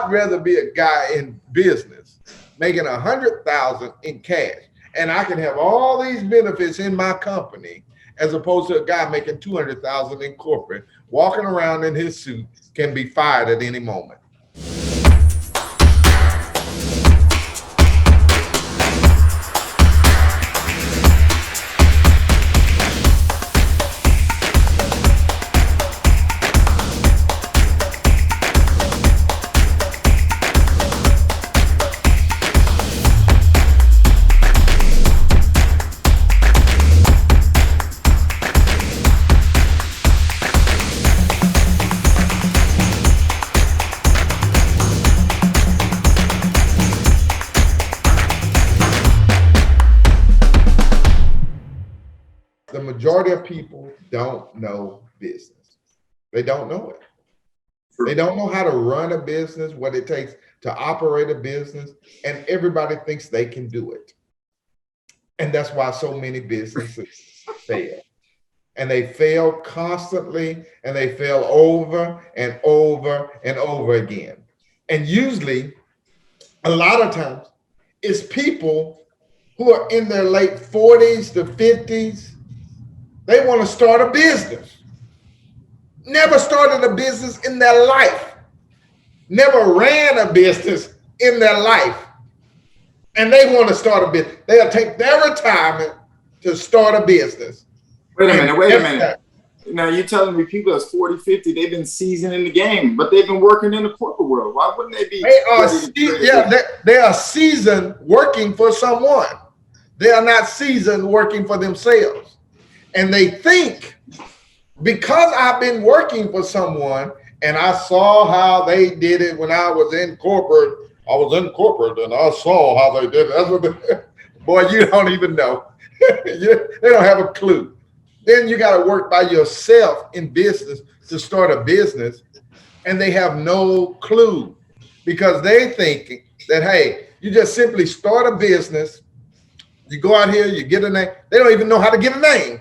I'd rather be a guy in business making 100,000 in cash, and I can have all these benefits in my company, as opposed to a guy making 200,000 in corporate, walking around in his suit, can be fired at any moment. The majority of people don't know business. They don't know it. They don't know how to run a business, what it takes to operate a business, and everybody thinks they can do it. And that's why so many businesses fail. And they fail constantly, and they fail over and over and over again. And usually, a lot of times, it's people who are in their late 40s to 50s. They want to start a business. Never started a business in their life. Never ran a business in their life. And they want to start a business. They'll take their retirement to start a business. Wait a minute. Now you're telling me people that's 40, 50, they've been seasoned in the game, but they've been working in the corporate world. Why wouldn't they be? They are seasoned working for someone. They are not seasoned working for themselves. And they think, because I've been working for someone and I saw how they did it when I was in corporate, and I saw how they did it. That's what boy, you don't even know. They don't have a clue. Then you got to work by yourself in business to start a business, and they have no clue, because they think that, hey, you just simply start a business, you go out here, you get a name. They don't even know how to get a name.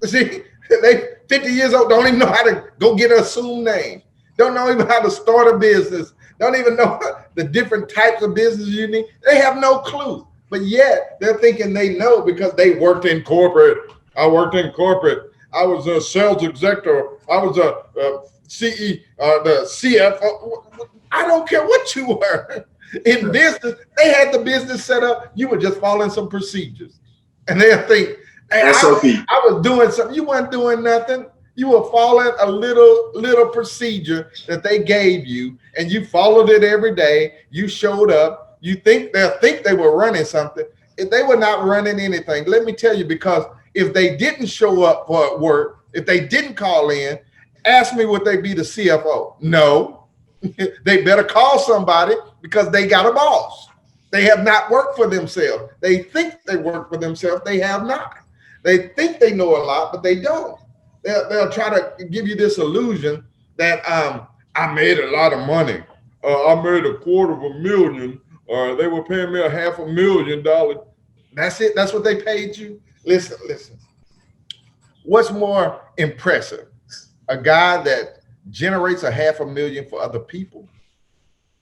See, they 50 years old, don't even know how to go get an assumed name. Don't know even how to start a business. Don't even know the different types of business you need. They have no clue. But yet they're thinking they know because they worked in corporate. I worked in corporate. I was a sales executive. I was a the CFO. I don't care what you were. In business, they had the business set up. You were just following some procedures. And they'll think, hey, I was doing something. You weren't doing nothing. You were following a little procedure that they gave you, and you followed it every day. You showed up. You think they'll think they were running something. If they were not running anything, let me tell you, because if they didn't show up for work, if they didn't call in, ask me, would they be the CFO? No. They better call somebody, because they got a boss. They have not worked for themselves. They think they work for themselves. They have not. They think they know a lot, but they don't. They'll try to give you this illusion that I made a lot of money. I made $250,000. They were paying me $500,000. That's it. That's what they paid you. Listen. What's more impressive? A guy that generates $500,000 for other people,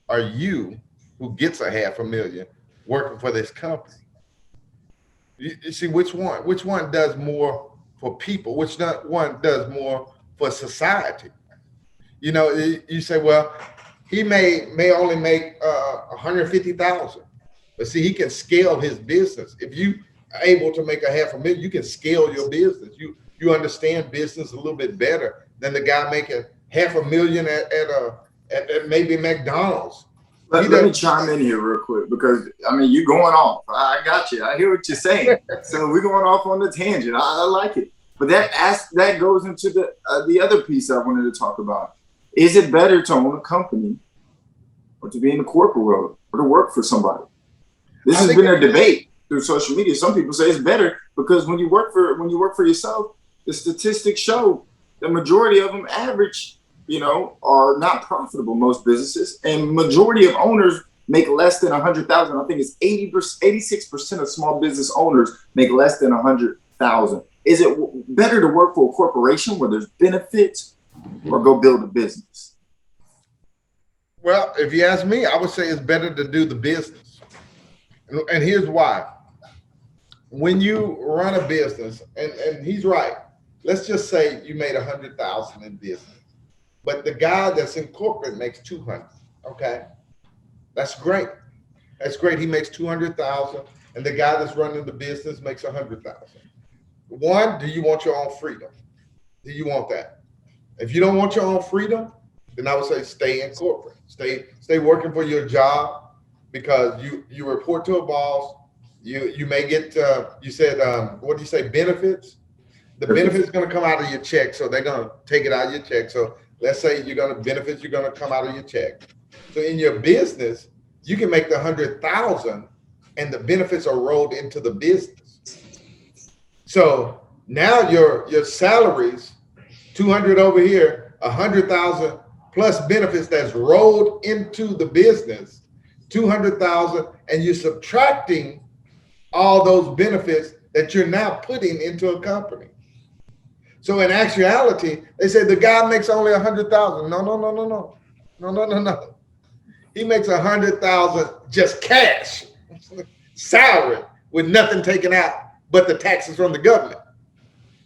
or you who gets $500,000 working for this company? You see, which one does more for people? Which one does more for society? You know, you say, well, he may only make 150,000, but see, he can scale his business. If you are able to make $500,000, you can scale your business. You understand business a little bit better than the guy making $500,000 at maybe McDonald's. Let me chime in here real quick, because I mean, you're going off. I got you. I hear what you're saying. So we're going off on the tangent. I like it. But that goes into the other piece I wanted to talk about. Is it better to own a company, or to be in the corporate world, or to work for somebody? This has been a debate through social media. Some people say it's better because when you work for yourself, the statistics show the majority of them average, are not profitable, most businesses, and majority of owners make less than 100,000. I think it's 86% of small business owners make less than 100,000. Is it better to work for a corporation where there's benefits, or go build a business? Well, if you ask me, I would say it's better to do the business. And here's why. When you run a business, and he's right, let's just say you made 100,000 in business, but the guy that's in corporate makes 200. Okay, that's great. That's great. He makes 200,000, and the guy that's running the business makes 100,000. One, do you want your own freedom? Do you want that? If you don't want your own freedom, then I would say stay in corporate. Stay working for your job, because you report to a boss. You may get you said what do you say, benefits? The benefits going to come out of your check, so they're going to take it out of your check. So let's say you're going to come out of your check. So in your business, you can make the 100,000, and the benefits are rolled into the business. So now your salaries, 200 over here, 100,000 plus benefits that's rolled into the business, 200,000, and you're subtracting all those benefits that you're now putting into a company. So in actuality, they say the guy makes only 100,000. No. He makes 100,000 just cash, salary, with nothing taken out but the taxes from the government.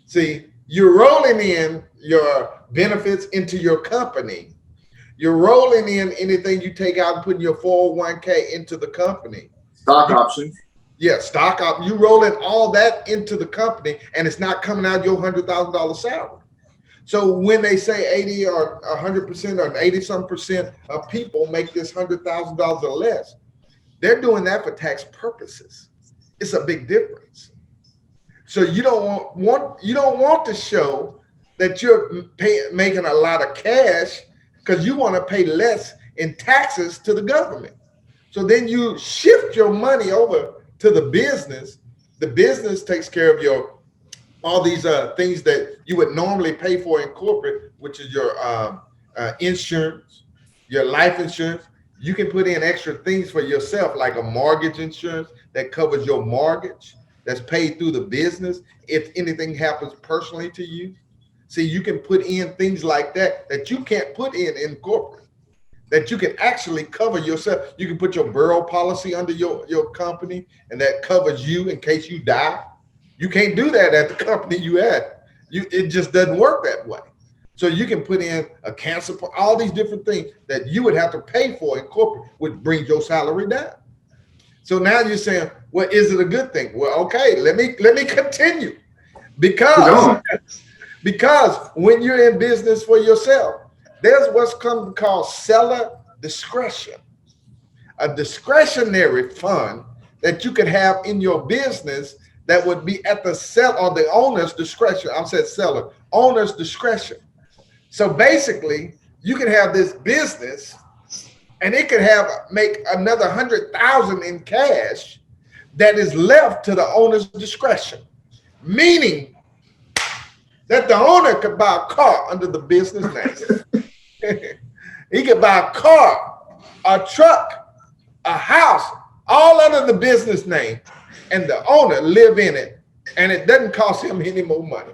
See, you're rolling in your benefits into your company. You're rolling in anything you take out and putting your 401k into the company. Stock options. Yeah, stock up. You rolling all that into the company, and it's not coming out of your $100,000 salary. So when they say 80 or 100% or 80-some% of people make this $100,000 or less, they're doing that for tax purposes. It's a big difference. So you don't want to show that you're making a lot of cash, because you want to pay less in taxes to the government. So then you shift your money over to the business. The business takes care of all these things that you would normally pay for in corporate, which is your insurance, your life insurance. You can put in extra things for yourself, like a mortgage insurance that covers your mortgage, that's paid through the business if anything happens personally to you. See, you can put in things like that you can't put in corporate, that you can actually cover yourself. You can put your burial policy under your company, and that covers you in case you die. You can't do that at the company you at. It just doesn't work that way. So you can put in a cancer, all these different things that you would have to pay for in corporate, which brings your salary down. So now you're saying, well, is it a good thing? Well, okay, let me continue. Because when you're in business for yourself, there's what's called seller discretion, a discretionary fund that you could have in your business that would be at the seller or the owner's discretion. I said seller, owner's discretion. So basically, you can have this business, and it could make another 100,000 in cash that is left to the owner's discretion, meaning that the owner could buy a car under the business name. He could buy a car, a truck, a house, all under the business name, and the owner live in it, and it doesn't cost him any more money.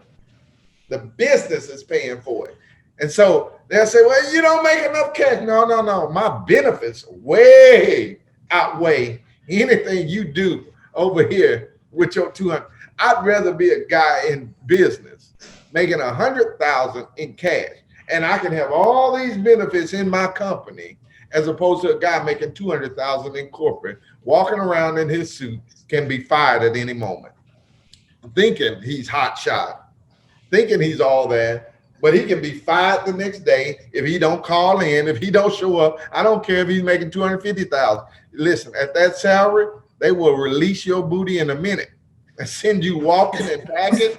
The business is paying for it. And so they'll say, well, you don't make enough cash. No. My benefits way outweigh anything you do over here with your 200. I'd rather be a guy in business making 100,000 in cash, and I can have all these benefits in my company, as opposed to a guy making 200,000 in corporate, walking around in his suit, can be fired at any moment, thinking he's hot shot, thinking he's all that. But he can be fired the next day if he don't call in, if he don't show up. I don't care if he's making 250,000. Listen, at that salary, they will release your booty in a minute and send you walking and packing,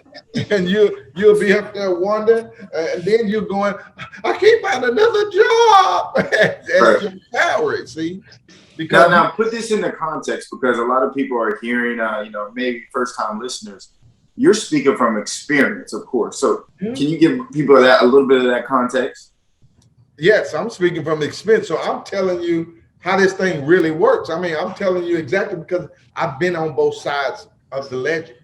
and you'll be up there wondering, and then you're going, I can't find another job. That's your salary, see? Because now put this into context, because a lot of people are hearing, maybe first-time listeners. You're speaking from experience, of course. So can you give people a little bit of that context? Yes, I'm speaking from experience. So I'm telling you how this thing really works. I mean, I'm telling you exactly because I've been on both sides of the ledger.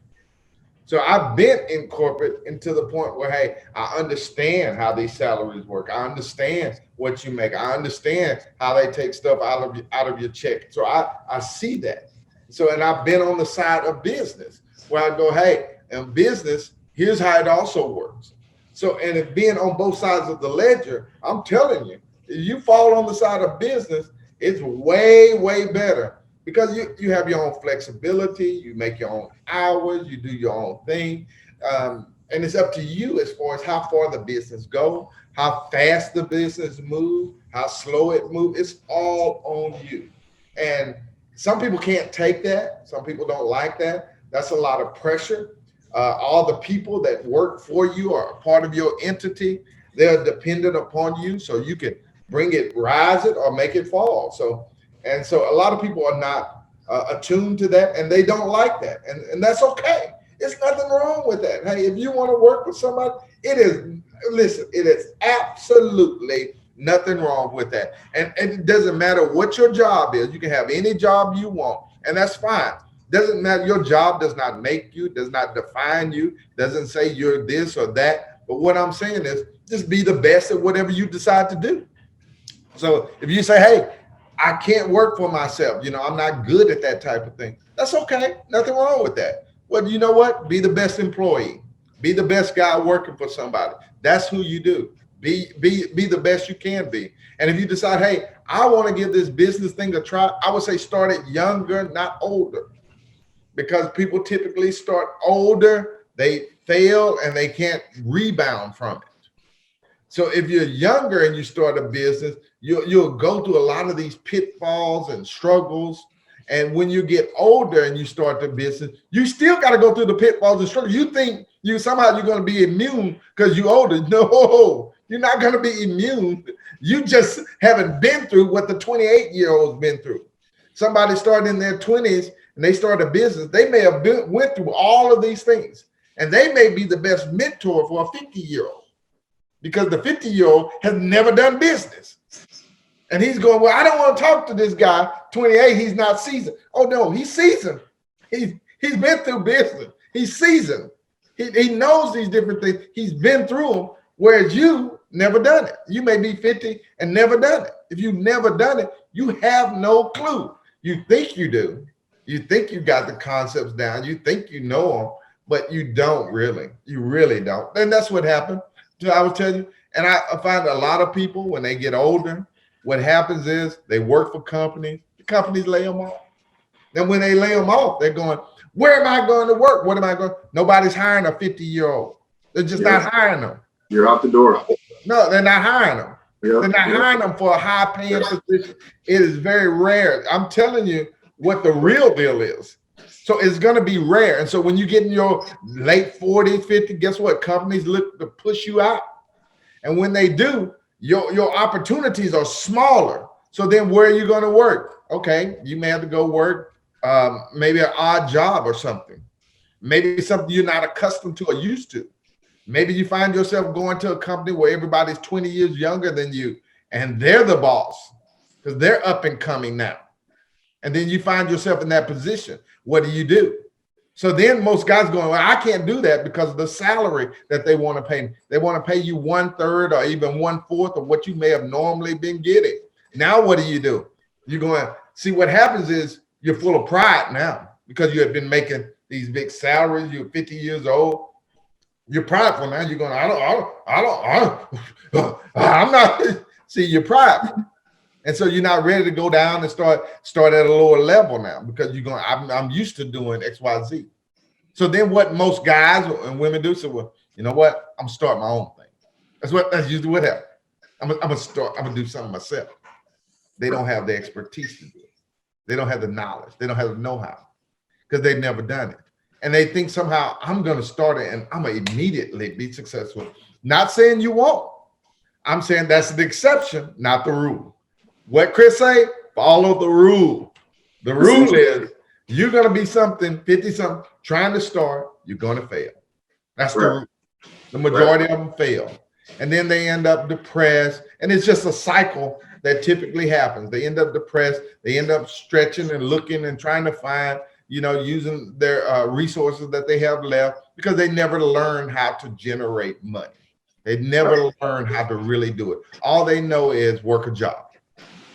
So I've been in corporate and to the point where, hey, I understand how these salaries work. I understand what you make. I understand how they take stuff out of your check. So I see that. So, and I've been on the side of business where I go, hey, in business, here's how it also works. So, and it being on both sides of the ledger, I'm telling you, if you fall on the side of business, it's way, way better because you have your own flexibility, you make your own hours, you do your own thing. And it's up to you as far as how far the business go, how fast the business move, how slow it move. It's all on you. And some people can't take that. Some people don't like that. That's a lot of pressure. All the people that work for you are a part of your entity. They're dependent upon you, so you can bring it, rise it, or make it fall. So, and so a lot of people are not attuned to that, and they don't like that, and that's okay. It's nothing wrong with that. Hey, if you want to work with somebody, it is. Listen, it is absolutely nothing wrong with that, and it doesn't matter what your job is. You can have any job you want, and that's fine. Doesn't matter. Your job does not make you, does not define you, doesn't say you're this or that. But what I'm saying is just be the best at whatever you decide to do. So if you say, hey, I can't work for myself, I'm not good at that type of thing. That's okay. Nothing wrong with that. Well, you know what? Be the best employee. Be the best guy working for somebody. That's who you do. Be the best you can be. And if you decide, hey, I want to give this business thing a try, I would say start it younger, not older. Because people typically start older, they fail and they can't rebound from it. So if you're younger and you start a business, you'll go through a lot of these pitfalls and struggles. And when you get older and you start the business, you still got to go through the pitfalls and struggles. You think you're going to be immune because you're older. No, you're not going to be immune. You just haven't been through what the 28-year-old's been through. Somebody started in their 20s and they started a business. They may have went through all of these things, and they may be the best mentor for a 50-year-old because the 50-year-old has never done business. And he's going, well, I don't want to talk to this guy, 28, he's not seasoned. Oh, no, he's seasoned. He's been through business. He's seasoned. He knows these different things. He's been through them, whereas you never done it. You may be 50 and never done it. If you've never done it, you have no clue. You think you do. You think you got the concepts down. You think you know them, but you don't really. You really don't. And that's what happened. I was telling you. And I find a lot of people, when they get older, what happens is they work for companies. The companies lay them off. Then when they lay them off, they're going, where am I going to work? What am I going? Nobody's hiring a 50-year-old. They're just not hiring them. You're out the door. No, they're not hiring them. They're not hiring them for a high-paying position. It is very rare. I'm telling you what the real deal is. So it's going to be rare. And so when you get in your late 40s, 50s, guess what? Companies look to push you out. And when they do, your opportunities are smaller. So then where are you going to work? Okay, you may have to go work maybe an odd job or something. Maybe something you're not accustomed to or used to. Maybe you find yourself going to a company where everybody's 20 years younger than you and they're the boss because they're up and coming now. And then you find yourself in that position. What do? So then most guys going, well, I can't do that because of the salary that they want to pay. They want to pay you 1/3 or even 1/4 of what you may have normally been getting. Now, what do? You're going to see what happens is you're full of pride now because you have been making these big salaries. You're 50 years old. You're prideful now. You're going, I'm not. See, you're prideful. And so you're not ready to go down and start at a lower level now because you're going, I'm used to doing X, Y, Z. So then what most guys and women do, so well, you know what? I'm starting my own thing. That's usually what happens. I'm gonna do something myself. They don't have the expertise to do it. They don't have the knowledge. They don't have the know-how because they've never done it. And they think somehow I'm gonna start it and I'm gonna immediately be successful. Not saying you won't. I'm saying that's the exception, not the rule. What Chris say? Follow the rule. The rule is you're going to be something, 50-something, trying to start, you're going to fail. That's the rule. The majority of them fail. And then they end up depressed. And it's just a cycle that typically happens. They end up depressed. They end up stretching and looking and trying to find, using their resources that they have left, because they never learn how to generate money. They never learn how to really do it. All they know is work a job.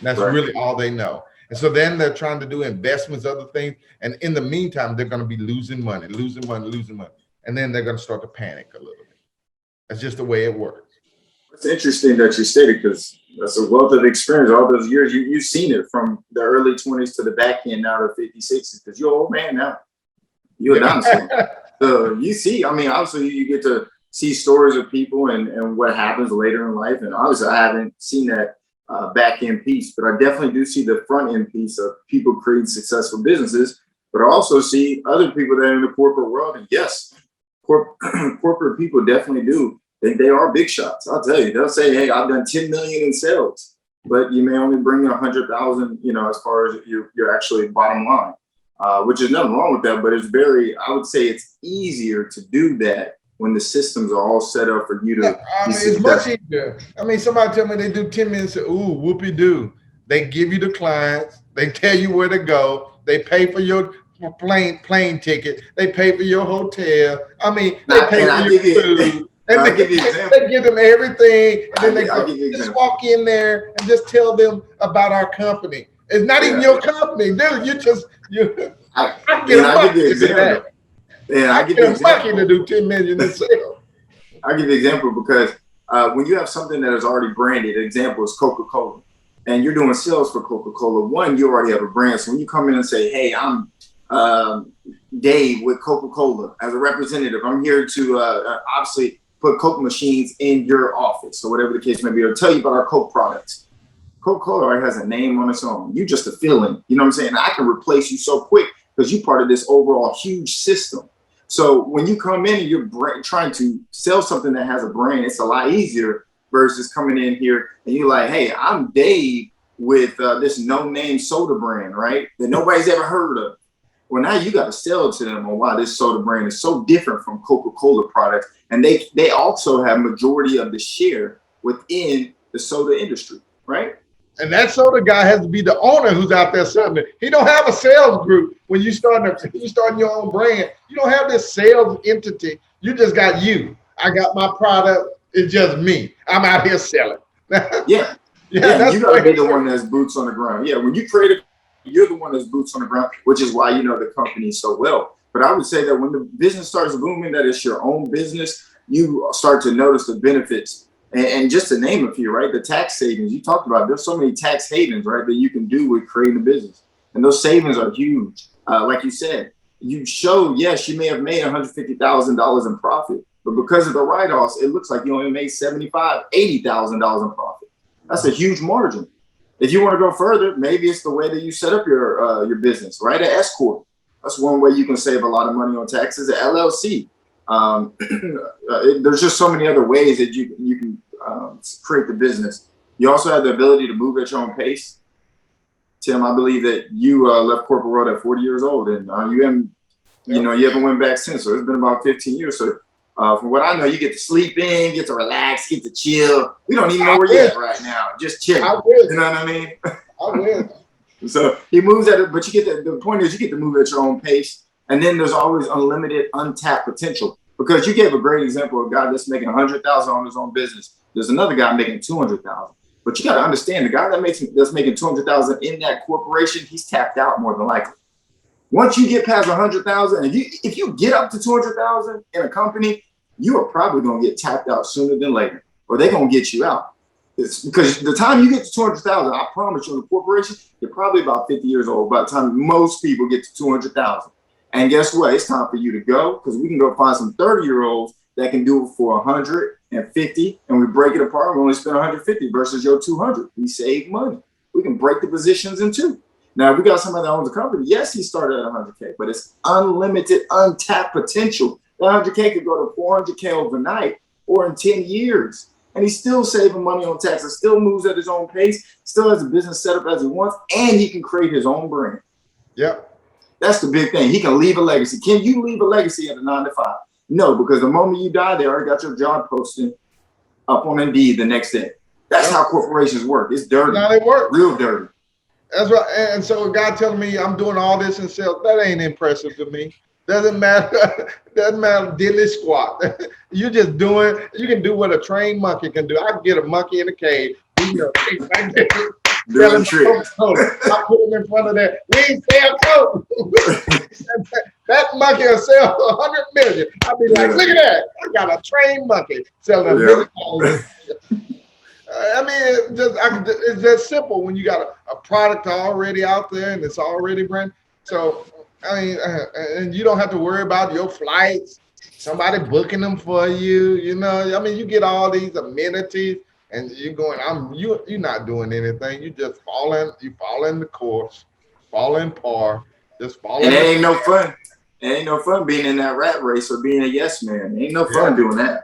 That's really all they know. And so then they're trying to do investments, other things. And in the meantime, they're going to be losing money. And then they're going to start to panic a little bit. That's just the way it works. It's interesting that you stated, because that's a wealth of experience. All those years, you've seen it from the early 20s to the back end now to 50, 60s, because you're an old man now. You're a dinosaur. So you see, I mean, obviously you get to see stories of people and what happens later in life. And obviously I haven't seen that back end piece, but I definitely do see the front end piece of people creating successful businesses. But I also see other people that are in the corporate world. And yes, corporate people definitely do think they are big shots. I'll tell you, they'll say, hey, I've done 10 million in sales, but you may only bring 100,000, as far as your actually bottom line, which is nothing wrong with that. But I would say it's easier to do that when the systems are all set up for you to. It's much easier. I mean, somebody tell me they do 10 minutes, ooh, whoopee-doo. They give you the clients, they tell you where to go, they pay for your plane ticket, they pay for your hotel. I mean, they pay for your food. And they give them everything, and then they just walk in there and just tell them about our company. It's not even your company, dude. I get lucky to do that. Yeah, I get lucky to do 10 million in sales. I'll give you an example, because when you have something that is already branded, an example is Coca-Cola, and you're doing sales for Coca-Cola. One, you already have a brand. So when you come in and say, hey, I'm Dave with Coca-Cola as a representative, I'm here to obviously put Coke machines in your office, or whatever the case may be, or tell you about our Coke products. Coca-Cola already has a name on its own. You're just a fill-in. You know what I'm saying? I can replace you so quick because you're part of this overall huge system. So when you come in and you're trying to sell something that has a brand, it's a lot easier versus coming in here and you're like, hey, I'm Dave with this no-name soda brand, right? That nobody's ever heard of. Well, now you got to sell to them on why this soda brand is so different from Coca-Cola products. And they also have majority of the share within the soda industry, right? And that soda guy has to be the owner who's out there selling it. He don't have a sales group. When you starting your own brand, you don't have this sales entity. You just got you. I got my product. It's just me. I'm out here selling. Yeah, you got to be the one that's boots on the ground. Yeah, when you create it, you're the one that's boots on the ground, which is why you know the company so well. But I would say that when the business starts booming, that it's your own business, you start to notice the benefits. And just to name a few, right? The tax savings you talked about, there's so many tax havens, right, that you can do with creating a business. And those savings are huge. Like you said, you show, yes, you may have made $150,000 in profit, but because of the write-offs, it looks like you only made $75,000, $80,000 in profit. That's a huge margin. If you want to go further, maybe it's the way that you set up your business, right? An S corp. That's one way you can save a lot of money on taxes. An LLC. There's just so many other ways that you can create the business. You also have the ability to move at your own pace. Tim, I believe that you left corporate world at 40 years old, and you haven't went back since. So it's been about 15 years. So from what I know, you get to sleep in, get to relax, get to chill. We don't even know where you're at right now. Just chill. You know what I mean? I will. So he moves at it, but you get the point is you get to move at your own pace. And then there's always unlimited, untapped potential. Because you gave a great example of a guy that's making $100,000 on his own business. There's another guy making $200,000. But you got to understand, the guy that's making $200,000 in that corporation, he's tapped out more than likely. Once you get past $100,000, and if you get up to $200,000 in a company, you are probably going to get tapped out sooner than later, or they're going to get you out. It's because the time you get to 200,000, I promise you, in the corporation, you're probably about 50 years old by the time most people get to 200,000. And guess what? It's time for you to go, because we can go find some 30-year-olds that can do it for 150, and we break it apart. We only spend 150 versus your 200. We save money. We can break the positions in two. Now, if we got somebody that owns a company, yes, he started at 100K, but it's unlimited, untapped potential. That 100K could go to 400K overnight or in 10 years. And he's still saving money on taxes, still moves at his own pace, still has a business set up as he wants, and he can create his own brand. Yep. That's the big thing. He can leave a legacy. Can you leave a legacy at a 9 to 5? No, because the moment you die, they already got your job posting up on Indeed the next day. That's how corporations work. It's dirty. Now they work. Real dirty. That's right. And so a guy telling me I'm doing all this in sales, that ain't impressive to me. Doesn't matter. Doesn't matter diddly squat. You just doing. You can do what a trained monkey can do. I can get a monkey in a cage. You know, like this, Doing selling tricks. Coca-Cola. I put him in front of that. We ain't sell Coke. That monkey will sell 100 million. I'll be like, Yeah. look at that. I got a trained monkey selling Yeah. $1 million. I mean, it's just simple when you got a product already out there and it's already brand. So, I mean, and you don't have to worry about your flights, somebody booking them for you. You know, I mean, you get all these amenities, and you're going. You're not doing anything. You just falling. You following the course, following par, just And following it the. ain't no fun. It ain't no fun being in that rat race or being a yes man. Ain't no Yeah. fun doing that.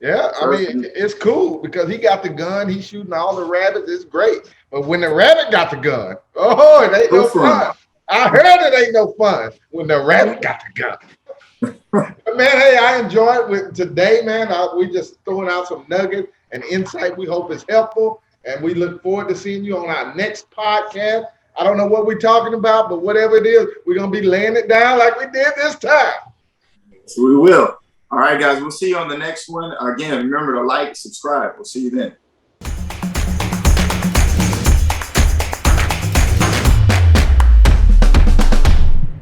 Yeah, I Trust mean me. it's cool because he got the gun, he's shooting all the rabbits, it's great. But when the rabbit got the gun, oh, it ain't No no fun. fun. I heard it ain't no fun when the rabbit got the gun. But man, hey, I enjoyed with today, man. We just throwing out some nuggets and insight. We hope it's helpful, and we look forward to seeing you on our next podcast. I don't know what we're talking about, but whatever it is, we're gonna be laying it down like we did this time. So we will. All right, guys. We'll see you on the next one. Again, remember to like, subscribe. We'll see you then.